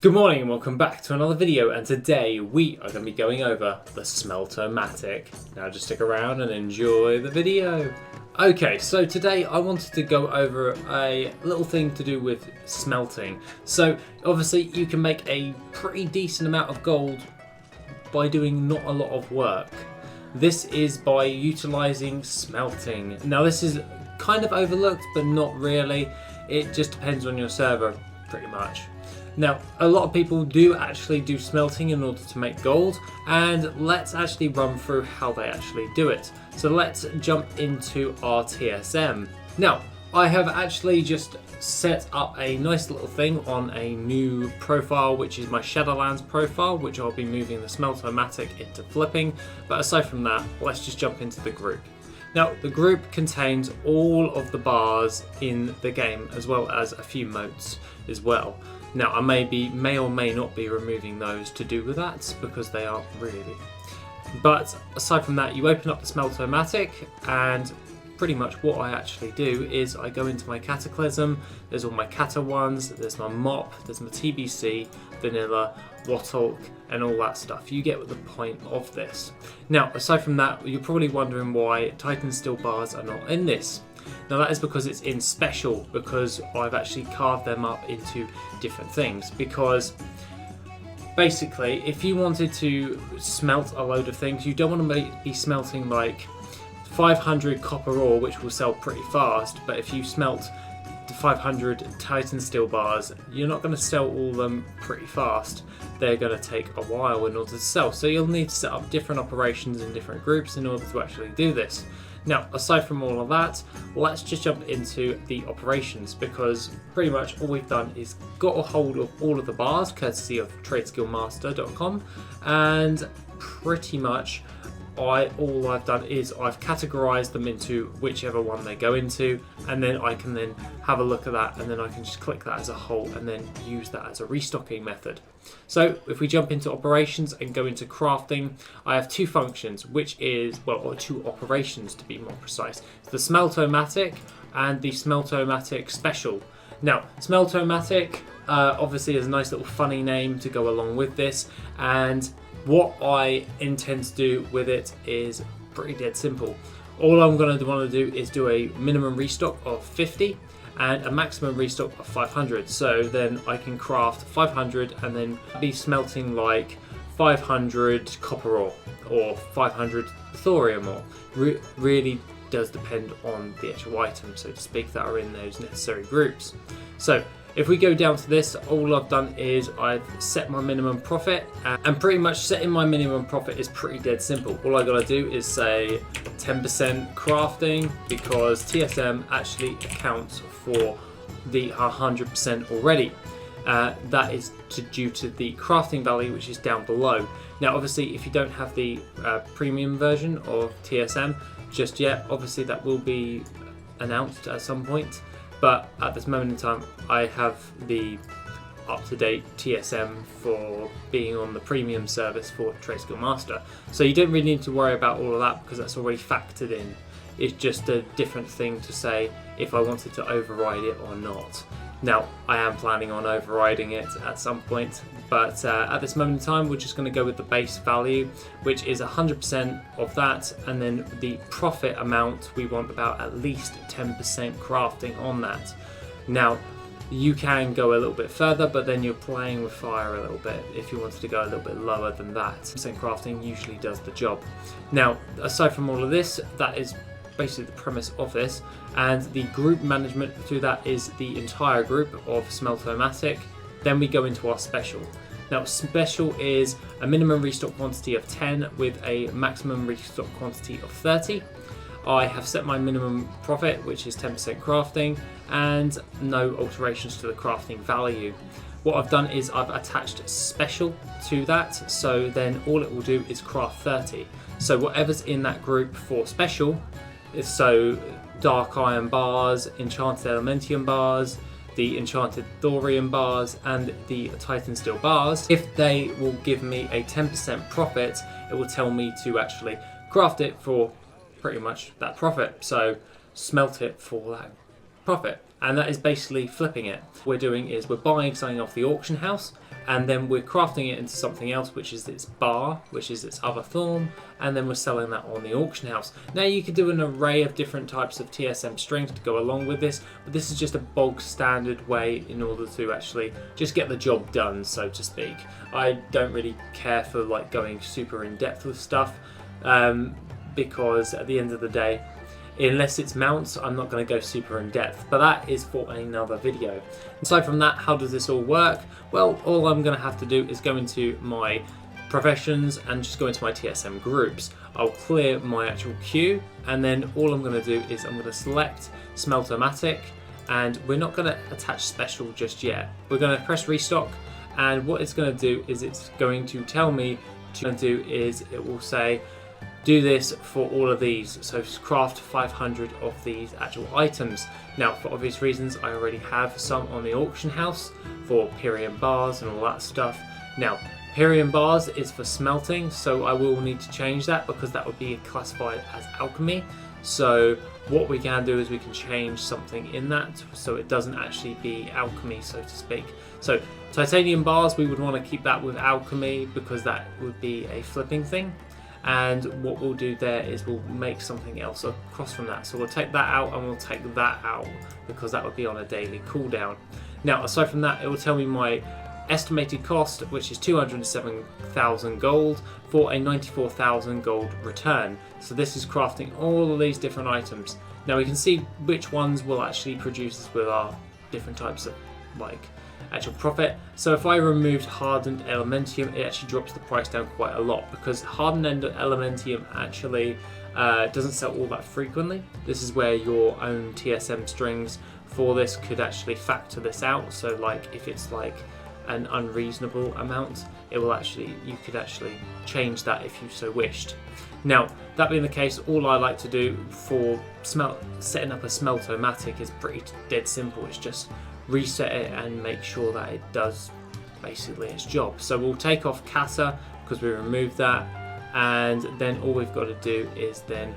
Good morning and welcome back to another video, and today we are going to be going over the Smeltomatic. Now just stick around and enjoy the video. Okay, so today I wanted to go over a little thing to do with smelting. So obviously you can make a pretty decent amount of gold by doing not a lot of work. This is by utilising smelting. Now this is kind of overlooked, but not really. It just depends on your server pretty much. Now, a lot of people do actually do smelting in order to make gold, and let's actually run through how they actually do it. So let's jump into our TSM. Now, I have actually just set up a nice little thing on a new profile, which is my Shadowlands profile, which I'll be moving the Smeltomatic into flipping. But aside from that, let's just jump into the group. Now, the group contains all of the bars in the game, as well as a few moats as well. Now, I may or may not be removing those to do with that, because they aren't really. But aside from that, you open up the Smeltomatic, and pretty much what I actually do is I go into my Cataclysm, there's all my Cata ones, there's my Mop, there's my TBC, Vanilla, Wattalk, and all that stuff. You get the point of this. Now, aside from that, you're probably wondering why Titan Steel bars are not in this. Now that is because it's in special, because I've actually carved them up into different things. Because basically, if you wanted to smelt a load of things, you don't want to be smelting like 500 copper ore, which will sell pretty fast. But if you smelt 500 Titan Steel bars, you're not going to sell all of them pretty fast. They're going to take a while in order to sell. So you'll need to set up different operations in different groups in order to actually do this. Now, aside from all of that, let's just jump into the operations, because pretty much all we've done is got a hold of all of the bars, courtesy of tradeskillmaster.com, and pretty much all I've done is I've categorized them into whichever one they go into, and then I can then have a look at that, and then I can just click that as a whole and then use that as a restocking method. So if we jump into operations and go into crafting, I have two functions, which is, well, or two operations to be more precise. It's the Smeltomatic and the Smeltomatic Special. Now, Smeltomatic obviously is a nice little funny name to go along with this, and what I intend to do with it is pretty dead simple. All I'm going to want to do is do a minimum restock of 50 and a maximum restock of 500. So then I can craft 500 and then be smelting like 500 copper ore or 500 thorium ore. Really does depend on the actual item, so to speak, that are in those necessary groups. So if we go down to this, all I've done is I've set my minimum profit, and pretty much setting my minimum profit is pretty dead simple. All I gotta do is say 10% crafting, because TSM actually accounts for the 100% already. That is due to the crafting value, which is down below. Now obviously if you don't have the premium version of TSM just yet, obviously that will be announced at some point. But at this moment in time, I have the up-to-date TSM for being on the premium service for TradeSkill Master. So you don't really need to worry about all of that, because that's already factored in. It's just a different thing to say if I wanted to override it or not. Now, I am planning on overriding it at some point, but at this moment in time, we're just going to go with the base value, which is 100% of that, and then the profit amount, we want about at least 10% crafting on that. Now, you can go a little bit further, but then you're playing with fire a little bit if you wanted to go a little bit lower than that. 10% crafting usually does the job. Now, aside from all of this, that is basically the premise of this, and the group management through that is the entire group of Smeltomatic. Then we go into our special. Now special is a minimum restock quantity of 10 with a maximum restock quantity of 30. I have set my minimum profit, which is 10% crafting, and no alterations to the crafting value. What I've done is I've attached special to that, so then all it will do is craft 30. So whatever's in that group for special, so dark iron bars, enchanted elementium bars, the enchanted thorium bars, and the Titan Steel bars, if they will give me a 10% profit, it will tell me to actually craft it for pretty much that profit. So smelt it for that profit. And that is basically flipping it. What we're doing is we're buying something off the auction house, and then we're crafting it into something else, which is its bar, which is its other form, and then we're selling that on the auction house. Now you could do an array of different types of TSM strings to go along with this, but this is just a bog standard way in order to actually just get the job done, so to speak. I don't really care for like going super in depth with stuff, because at the end of the day, unless it's mounts, I'm not going to go super in depth, but that is for another video. Aside from that, how does this all work? Well, all I'm going to have to do is go into my professions and just go into my TSM groups. I'll clear my actual queue, and then all I'm going to do is I'm going to select Smeltomatic, and we're not going to attach special just yet. We're going to press restock, and what it's going to do is it's going to tell me it will say do this for all of these, so craft 500 of these actual items. Now for obvious reasons I already have some on the auction house for Pyrian bars and all that stuff. Now Pyrian bars is for smelting, so I will need to change that because that would be classified as alchemy. So what we can do is we can change something in that so it doesn't actually be alchemy, so to speak. So titanium bars, we would want to keep that with alchemy because that would be a flipping thing. And what we'll do there is we'll make something else across from that. So we'll take that out and we'll take that out because that would be on a daily cooldown. Now aside from that, it will tell me my estimated cost, which is 207,000 gold for a 94,000 gold return. So this is crafting all of these different items. Now we can see which ones will actually produce this with our different types of like actual profit. So if I removed hardened elementium, it actually drops the price down quite a lot because hardened elementium actually doesn't sell all that frequently. This is where your own TSM strings for this could actually factor this out. So like if it's like an unreasonable amount, it will actually, you could actually change that if you so wished. Now that being the case, all I like to do for setting up a Smeltomatic is pretty dead simple. It's just reset it and make sure that it does basically its job. So we'll take off Kata because we removed that, and then all we've got to do is then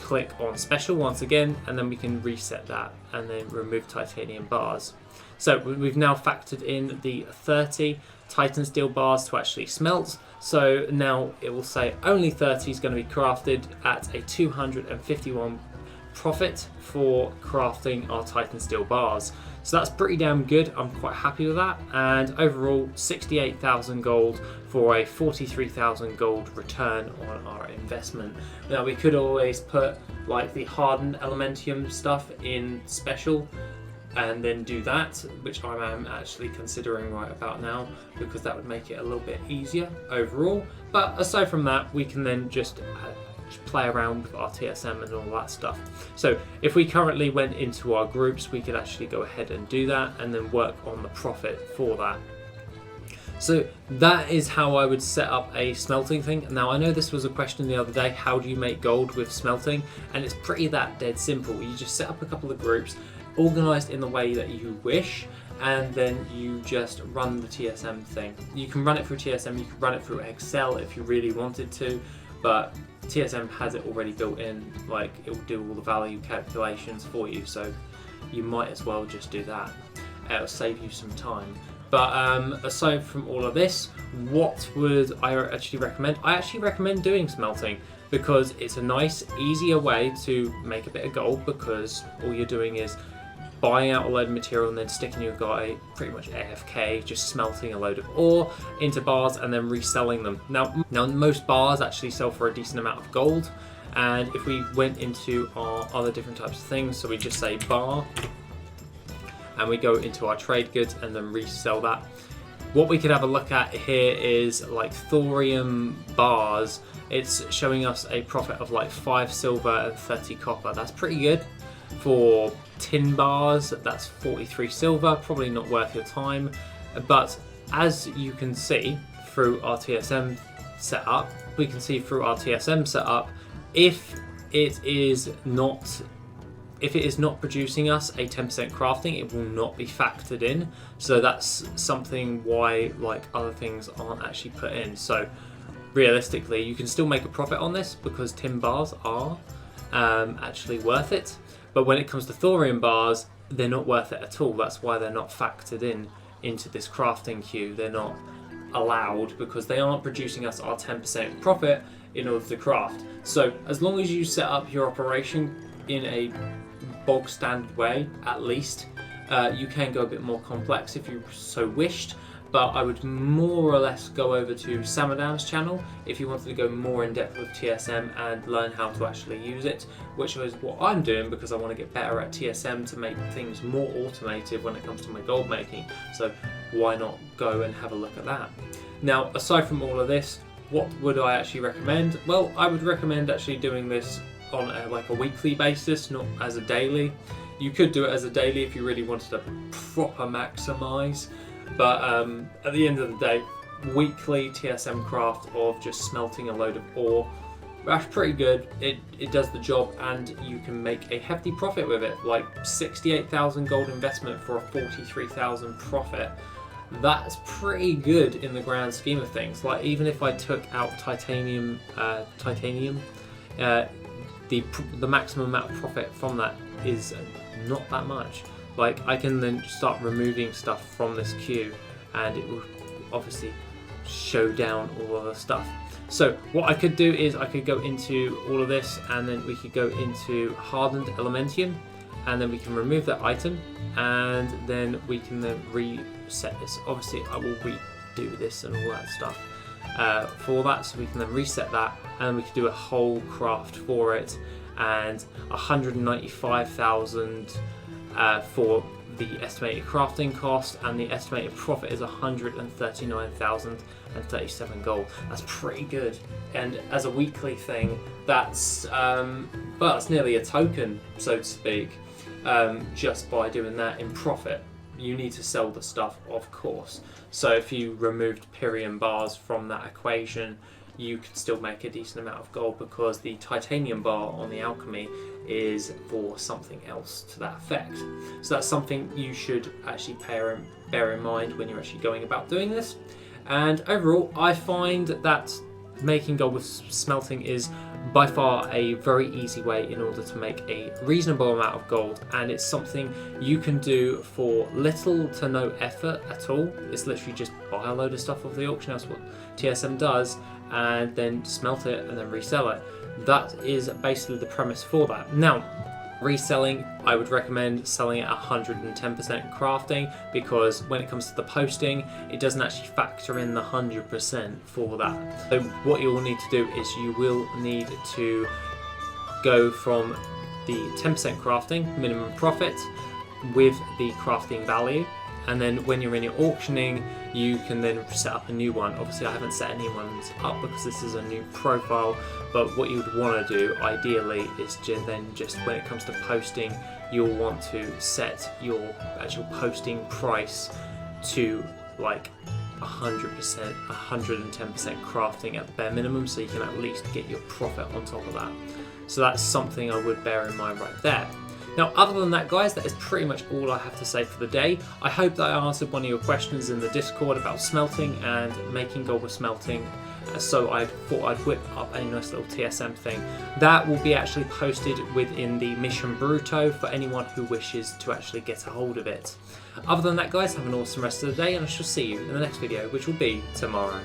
click on special once again, and then we can reset that and then remove titanium bars. So we've now factored in the 30 Titan steel bars to actually smelt. So now it will say only 30 is going to be crafted at a 251 profit for crafting our Titan steel bars. So that's pretty damn good. I'm quite happy with that. And overall 68,000 gold for a 43,000 gold return on our investment. Now we could always put like the hardened elementium stuff in special and then do that, which I am actually considering right about now because that would make it a little bit easier overall. But aside from that, we can then just play around with our TSM and all that stuff. So if we currently went into our groups, we could actually go ahead and do that and then work on the profit for that. So that is how I would set up a smelting thing. Now I know this was a question the other day, how do you make gold with smelting? And it's pretty that dead simple. You just set up a couple of groups organized in the way that you wish, and then you just run the TSM thing. You can run it through TSM, you can run it through Excel if you really wanted to, but TSM has it already built in, like it will do all the value calculations for you, so you might as well just do that. It'll save you some time. But aside from all of this, what would I actually recommend? I actually recommend doing smelting because it's a nice, easier way to make a bit of gold because all you're doing is buying out a load of material and then sticking your guy pretty much AFK, just smelting a load of ore into bars and then reselling them. Now most bars actually sell for a decent amount of gold, and if we went into our other different types of things, so we just say bar and we go into our trade goods and then resell that. What we could have a look at here is like thorium bars. It's showing us a profit of like 5 silver and 30 copper. That's pretty good. For tin bars, that's 43 silver, probably not worth your time. But as you can see through our TSM setup, if it is not producing us a 10% crafting, it will not be factored in. So that's something why like other things aren't actually put in. So realistically, you can still make a profit on this because tin bars are actually worth it. But when it comes to thorium bars, they're not worth it at all. That's why they're not factored in into this crafting queue. They're not allowed because they aren't producing us our 10% profit in order to craft. So as long as you set up your operation in a bog standard way, at least, you can go a bit more complex if you so wished. But I would more or less go over to Addons' channel if you wanted to go more in depth with TSM and learn how to actually use it, which is what I'm doing because I want to get better at TSM to make things more automated when it comes to my gold making. So why not go and have a look at that? Now, aside from all of this, what would I actually recommend? Well, I would recommend actually doing this on like a weekly basis, not as a daily. You could do it as a daily if you really wanted to proper maximize. But at the end of the day, weekly TSM craft of just smelting a load of ore, that's pretty good. It does the job and you can make a hefty profit with it, like 68,000 gold investment for a 43,000 profit. That's pretty good in the grand scheme of things. Like even if I took out titanium, the maximum amount of profit from that is not that much. Like I can then start removing stuff from this queue and it will obviously show down all of the stuff. So what I could do is I could go into all of this and then we could go into hardened elementium and then we can remove that item and then we can then reset this. Obviously I will redo this and all that stuff for that, so we can then reset that and we could do a whole craft for it, and 195,000 for the estimated crafting cost, and the estimated profit is 139,037 gold. That's pretty good, and as a weekly thing, that's well, it's nearly a token, so to speak, just by doing that in profit. You need to sell the stuff, of course. So if you removed Pyrian bars from that equation, you could still make a decent amount of gold because the titanium bar on the alchemy is for something else to that effect. So that's something you should actually bear in mind when you're actually going about doing this. And overall, I find that making gold with smelting is by far a very easy way in order to make a reasonable amount of gold, and it's something you can do for little to no effort at all. It's literally just buy a load of stuff off the auction house, what TSM does, and then smelt it and then resell it. That is basically the premise for that. Now, reselling, I would recommend selling at 110% crafting, because when it comes to the posting, it doesn't actually factor in the 100% for that. So what you will need to do is you will need to go from the 10% crafting minimum profit with the crafting value, and then when you're in your auctioning, you can then set up a new one. Obviously I haven't set any ones up because this is a new profile, but what you would want to do ideally is just when it comes to posting, you'll want to set your actual posting price to like 100%, 110% crafting at the bare minimum, so you can at least get your profit on top of that. So that's something I would bear in mind right there. Now, other than that, guys, that is pretty much all I have to say for the day. I hope that I answered one of your questions in the Discord about smelting and making gold with smelting. So I thought I'd whip up a nice little TSM thing. That will be actually posted within the Mission Bruto for anyone who wishes to actually get a hold of it. Other than that, guys, have an awesome rest of the day, and I shall see you in the next video, which will be tomorrow.